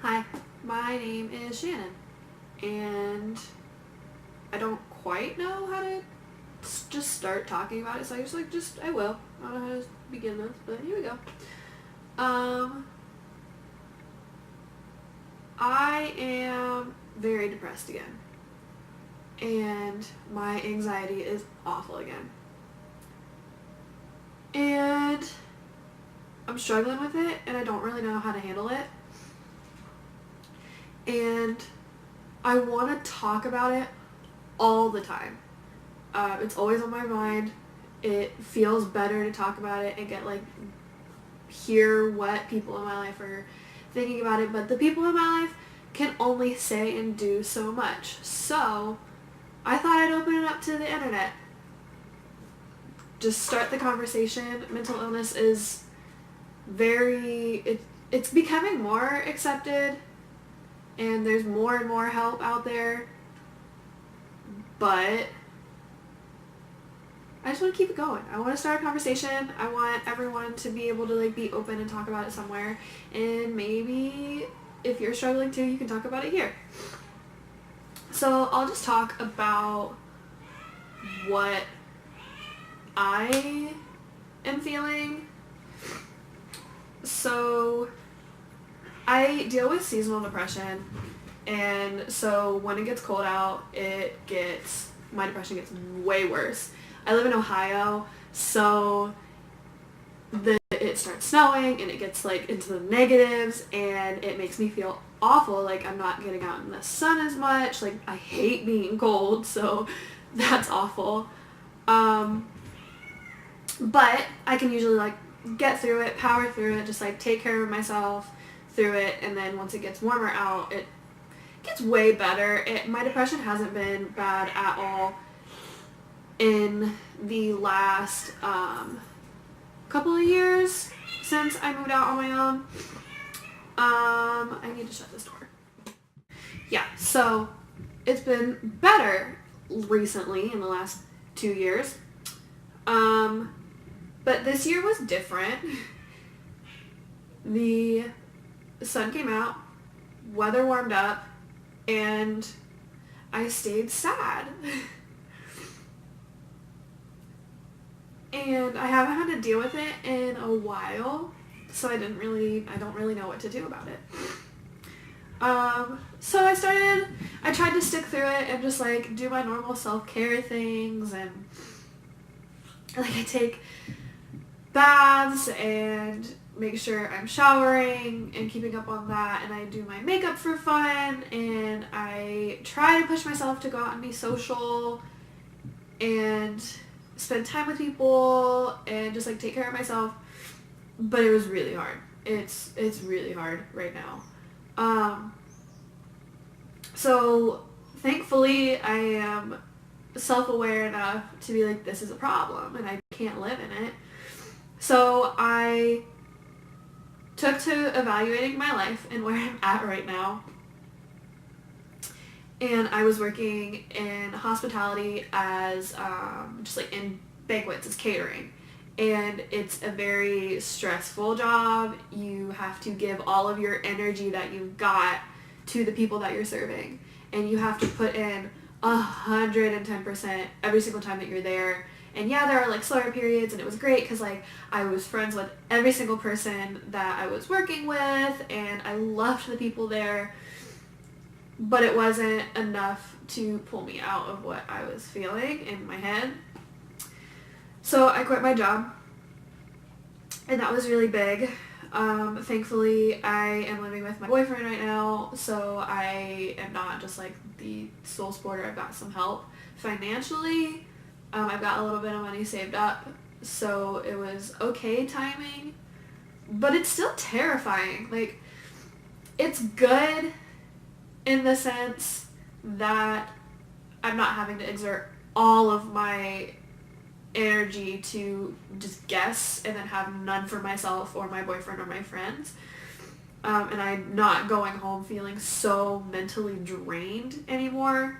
Hi, my name is Shannon, and I don't quite know how to just start talking about it, so I I will. I don't know how to begin this, but here we go. Um, I am very depressed again, and my anxiety is awful again. And I'm struggling with it, and I don't really know how to handle it. And I want to talk about it all the time. It's always on my mind. It feels better to talk about it and hear what people in my life are thinking about it, but the people in my life can only say and do so much. So I thought I'd open it up to the internet. Just start the conversation. Mental illness is it's becoming more accepted, and there's more and more help out there, but I just want to keep it going. I want to start a conversation. I want everyone to be able to be open and talk about it somewhere. And maybe if you're struggling too, you can talk about it here. So I'll just talk about what I am feeling. So I deal with seasonal depression, and so when it gets cold out, my depression gets way worse. I live in Ohio, so it starts snowing and it gets into the negatives, and it makes me feel awful. I'm not getting out in the sun as much. I hate being cold, so that's awful. But I can usually get through it, power through it, just take care of myself through it, and then once it gets warmer out, it gets way better. My depression hasn't been bad at all in the last couple of years since I moved out on my own. I need to shut this door. Yeah, so it's been better recently in the last 2 years. But this year was different. The sun came out, weather warmed up, and I stayed sad. And I haven't had to deal with it in a while, so I don't really know what to do about it. So I tried to stick through it and just do my normal self-care things, and I take baths and make sure I'm showering and keeping up on that, and I do my makeup for fun, and I try to push myself to go out and be social and spend time with people and just take care of myself. But it was really hard. It's really hard right now. So thankfully I am self-aware enough to be this is a problem and I can't live in it. So I took to evaluating my life and where I'm at right now. And I was working in hospitality as in banquets, as catering. And it's a very stressful job. You have to give all of your energy that you've got to the people that you're serving. And you have to put in 110% every single time that you're there. And yeah, there are slower periods, and it was great because I was friends with every single person that I was working with, and I loved the people there. But it wasn't enough to pull me out of what I was feeling in my head. So I quit my job, and that was really big. Thankfully, I am living with my boyfriend right now, so I am not just the sole supporter. I've got some help financially. I've got a little bit of money saved up, so it was okay timing, but it's still terrifying. It's good in the sense that I'm not having to exert all of my energy to just guess and then have none for myself or my boyfriend or my friends. And I'm not going home feeling so mentally drained anymore.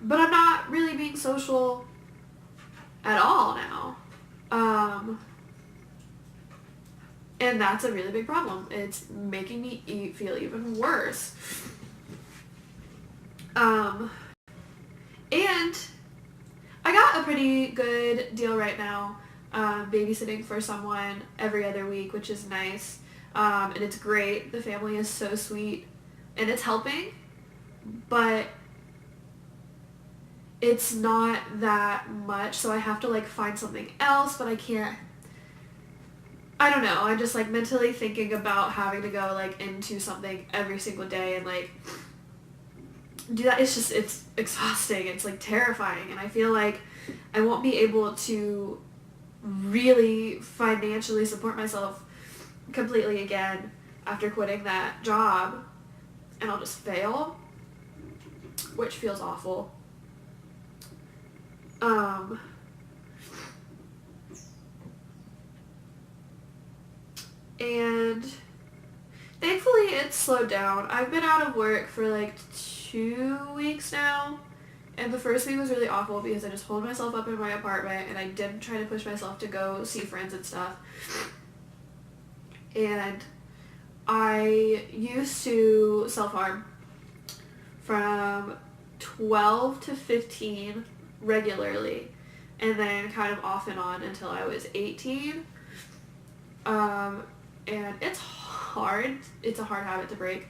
But I'm not really being social at all now. And that's a really big problem. It's making me feel even worse. And I got a pretty good deal right now, babysitting for someone every other week, which is nice. And it's great. The family is so sweet, and it's helping, but it's not that much, so I have to like find something else, but I can't. I don't know. I'm just like mentally thinking about having to go like into something every single day and like do that. It's exhausting. It's like terrifying, and I feel like I won't be able to really financially support myself completely again after quitting that job, and I'll just fail, which feels awful. And thankfully it's slowed down. I've been out of work for like 2 weeks now, and the first week was really awful because I just holed myself up in my apartment and I didn't try to push myself to go see friends and stuff. And I used to self-harm from 12 to 15 regularly, and then kind of off and on until I was 18. And it's hard. It's a hard habit to break.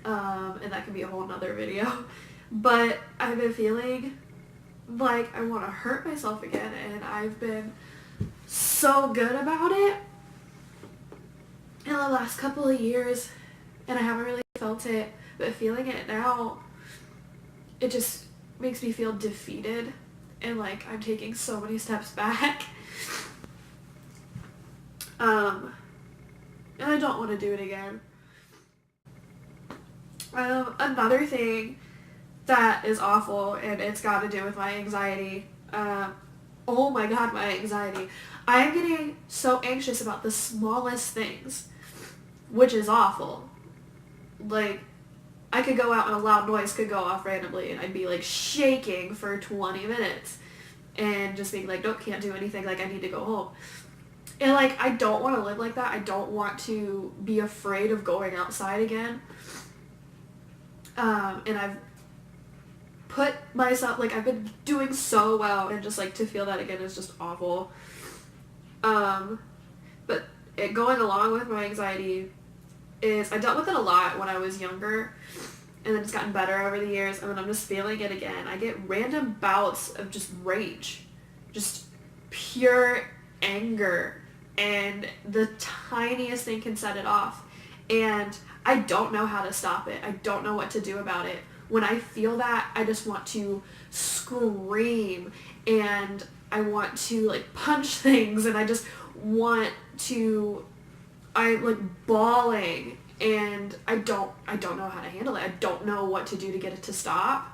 And that can be a whole nother video. But I've been feeling like I want to hurt myself again, and I've been so good about it in the last couple of years, and I haven't really felt it, but feeling it now, it just makes me feel defeated, and like I'm taking so many steps back. And I don't want to do it again. Another thing that is awful, and it's got to do with my anxiety. Oh my god, my anxiety. I'm getting so anxious about the smallest things, which is awful. Like, I could go out and a loud noise could go off randomly, and I'd be like shaking for 20 minutes and just being like, nope, can't do anything, like I need to go home. And like, I don't want to live like that. I don't want to be afraid of going outside again. And I've put myself, like, I've been doing so well, and just like to feel that again is just awful. But going along with my anxiety is I dealt with it a lot when I was younger, and then it's gotten better over the years, and then I'm just feeling it again. I get random bouts of just rage, just pure anger, and the tiniest thing can set it off, and I don't know how to stop it. I don't know what to do about it. When I feel that, I just want to scream, and I want to like punch things, and I just want to, I'm like bawling, and I don't know how to handle it. I don't know what to do to get it to stop.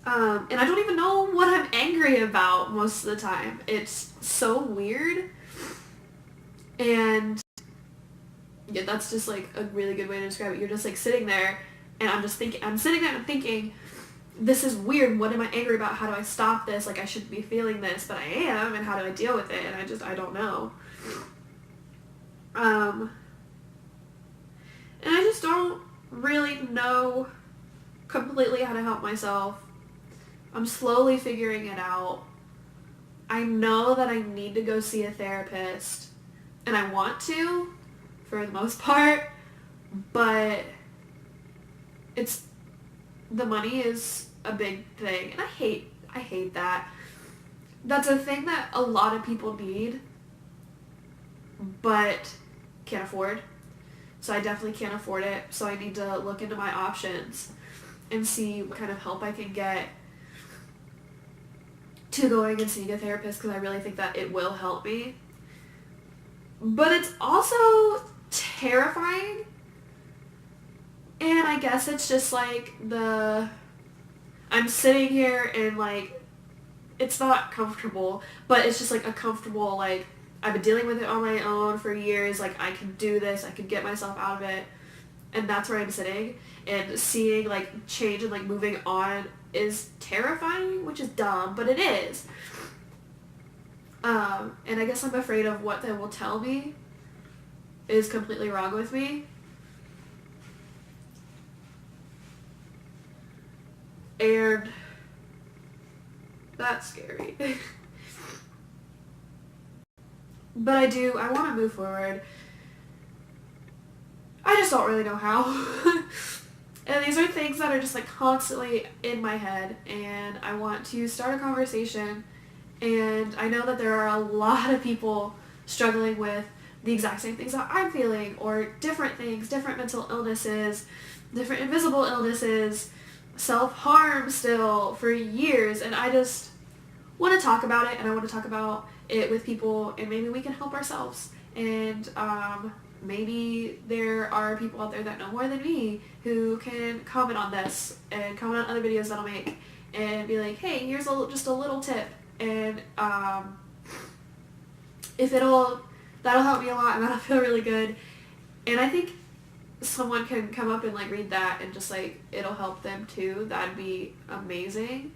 And I don't even know what I'm angry about most of the time. It's so weird. And yeah, that's just like a really good way to describe it. You're just like sitting there, and I'm sitting there and I'm thinking, this is weird. What am I angry about? How do I stop this? Like, I shouldn't be feeling this, but I am, and how do I deal with it? And I don't know. And I just don't really know completely how to help myself. I'm slowly figuring it out. I know that I need to go see a therapist, and I want to, for the most part, but the money is a big thing, and I hate that. That's a thing that a lot of people need, but can't afford. So I definitely can't afford it, so I need to look into my options and see what kind of help I can get to going and seeing a therapist, because I really think that it will help me. But it's also terrifying, and I guess it's just like I'm sitting here and like, it's not comfortable, but it's just like a comfortable, like, I've been dealing with it on my own for years, like I can do this, I can get myself out of it, and that's where I'm sitting, and seeing like change and like moving on is terrifying, which is dumb, but it is. And I guess I'm afraid of what they will tell me is completely wrong with me. And that's scary. But I want to move forward. I just don't really know how. And these are things that are just like constantly in my head, and I want to start a conversation. And I know that there are a lot of people struggling with the exact same things that I'm feeling, or different things, different mental illnesses, different invisible illnesses, self-harm still for years. And I just want to talk about it, and I want to talk about it with people, and maybe we can help ourselves. And maybe there are people out there that know more than me who can comment on this and comment on other videos that I'll make and be like, hey, here's just a little tip. And if that'll help me a lot, and that'll feel really good. And I think someone can come up and like read that and just like it'll help them too. That'd be amazing.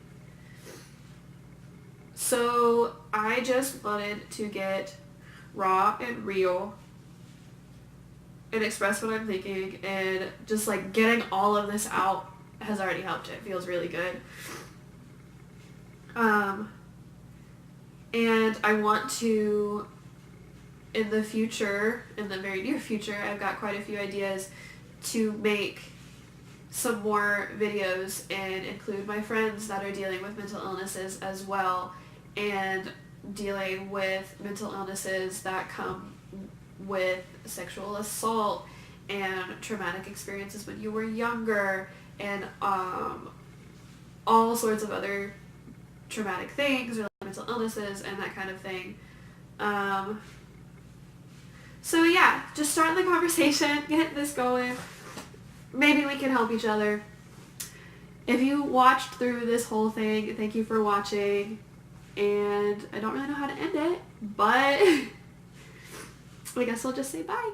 So I just wanted to get raw and real and express what I'm thinking, and just like getting all of this out has already helped. It feels really good. And I want to, in the future, in the very near future, I've got quite a few ideas to make some more videos and include my friends that are dealing with mental illnesses as well, and dealing with mental illnesses that come with sexual assault and traumatic experiences when you were younger, and all sorts of other traumatic things or like mental illnesses and that kind of thing. So yeah, just start the conversation, get this going. Maybe we can help each other. If you watched through this whole thing, thank you for watching. And I don't really know how to end it, but I guess I'll just say bye.